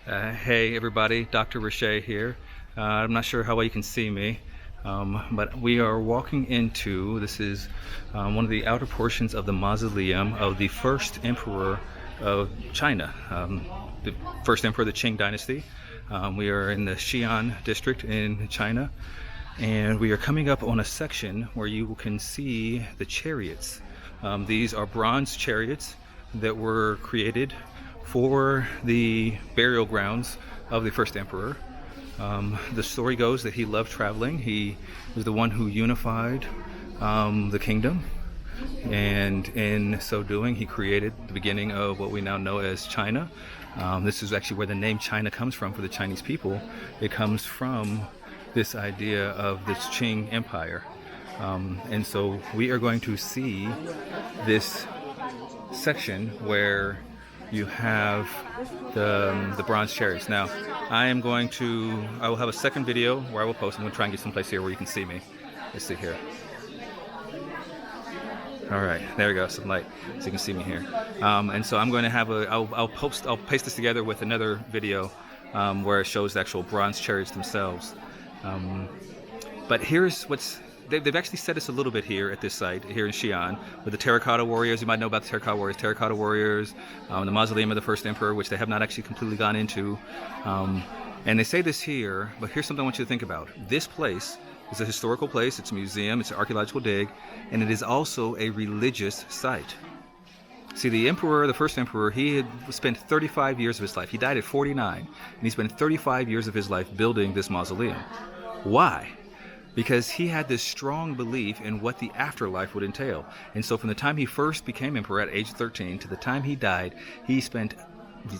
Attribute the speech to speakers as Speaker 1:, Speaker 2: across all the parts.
Speaker 1: Hey everybody, Dr. Richey here. I'm not sure how well you can see me, but we are walking into, this is one of the outer portions of the mausoleum of the first emperor of China, the first emperor of the Qing dynasty. We are in the Xi'an district in China, and we are coming up on a section where you can see the chariots. These are bronze chariots that were created for the burial grounds of the first emperor. The story goes that he loved traveling. He was the one who unified the kingdom, and in so doing he created the beginning of what we now know as China. This is actually where the name China comes from for the Chinese people. It comes from this idea of this Qing Empire. And so we are going to see this section where you have the bronze chariots. Now, I will have a second video where I will post. I'm going to try and get someplace here where you can see me. Let's see here. All right, there we go, some light, so you can see me here. And so I'm going to have I'll paste this together with another video where it shows the actual bronze chariots themselves. But here's they've actually said this a little bit here at this site, here in Xi'an, with the terracotta warriors. You might know about the terracotta warriors, the mausoleum of the first emperor, which they have not actually completely gone into. And they say this here, but here's something I want you to think about. This place is a historical place, it's a museum, it's an archaeological dig, and it is also a religious site. See, the first emperor, he had spent 35 years of his life. He died at 49, and he spent 35 years of his life building this mausoleum. Why? Because he had this strong belief in what the afterlife would entail. And so from the time he first became emperor at age 13 to the time he died, he spent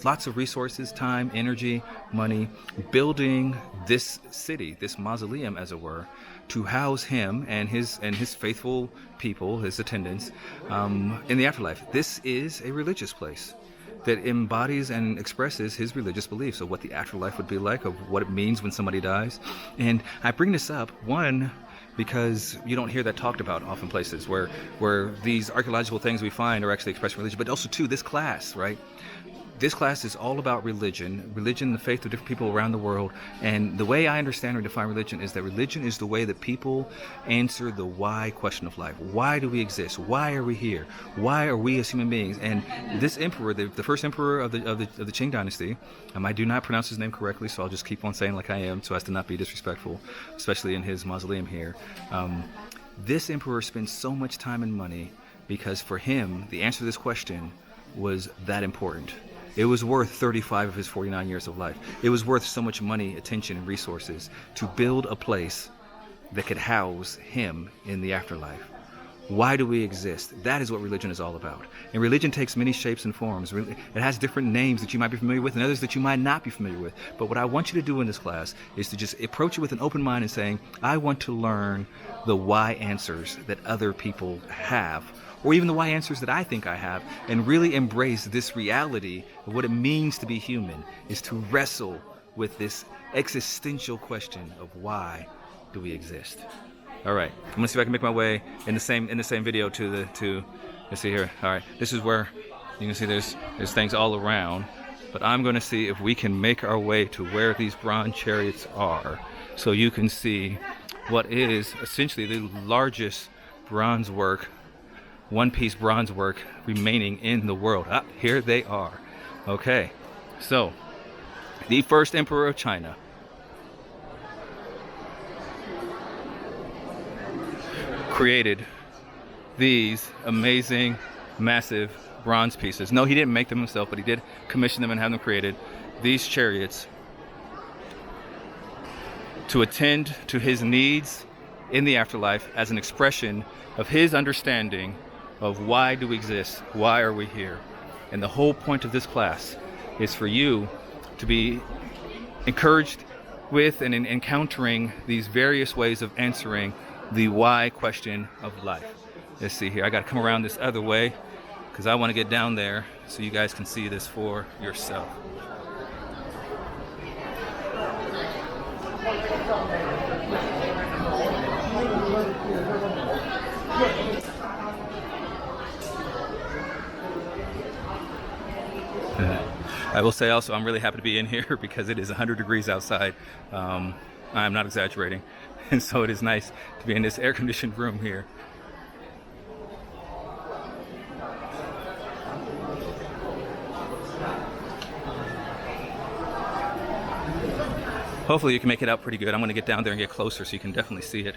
Speaker 1: lots of resources, time, energy, money, building this city, this mausoleum as it were, to house him and his faithful people, his attendants, in the afterlife. This is a religious place that embodies and expresses his religious beliefs of what the afterlife would be like, of what it means when somebody dies. And I bring this up, one, because you don't hear that talked about often places where these archaeological things we find are actually expressing religion, but also two, this class, right? This class is all about religion, the faith of different people around the world. And the way I understand or define religion is that religion is the way that people answer the why question of life. Why do we exist? Why are we here? Why are we as human beings? And this emperor, the first emperor of the Qing dynasty, I do not pronounce his name correctly, so I'll just keep on saying like I am so as to not be disrespectful, especially in his mausoleum here. This emperor spent so much time and money because for him, the answer to this question was that important. It was worth 35 of his 49 years of life. It was worth so much money, attention, and resources to build a place that could house him in the afterlife. Why do we exist? That is what religion is all about. And religion takes many shapes and forms. It has different names that you might be familiar with and others that you might not be familiar with. But what I want you to do in this class is to just approach it with an open mind and saying, I want to learn the why answers that other people have, or even the why answers that I think I have, and really embrace this reality of what it means to be human, is to wrestle with this existential question of why do we exist. All right, I'm gonna see if I can make my way in the same video to let's see here. All right, this is where you can see there's things all around, but I'm gonna see if we can make our way to where these bronze chariots are, so you can see what is essentially the largest bronze work, one-piece bronze work remaining in the world. Ah, here they are. Okay, so the first emperor of China created these amazing, massive bronze pieces. No, he didn't make them himself, but he did commission them and have them created. These chariots to attend to his needs in the afterlife as an expression of his understanding of why do we exist, why are we here. And the whole point of this class is for you to be encouraged with and in encountering these various ways of answering the why question of life. Let's see here, I gotta come around this other way because I want to get down there so you guys can see this for yourself. I will say also, I'm really happy to be in here because it is 100 degrees outside. I'm not exaggerating. And so it is nice to be in this air-conditioned room here. Hopefully you can make it out pretty good. I'm going to get down there and get closer so you can definitely see it.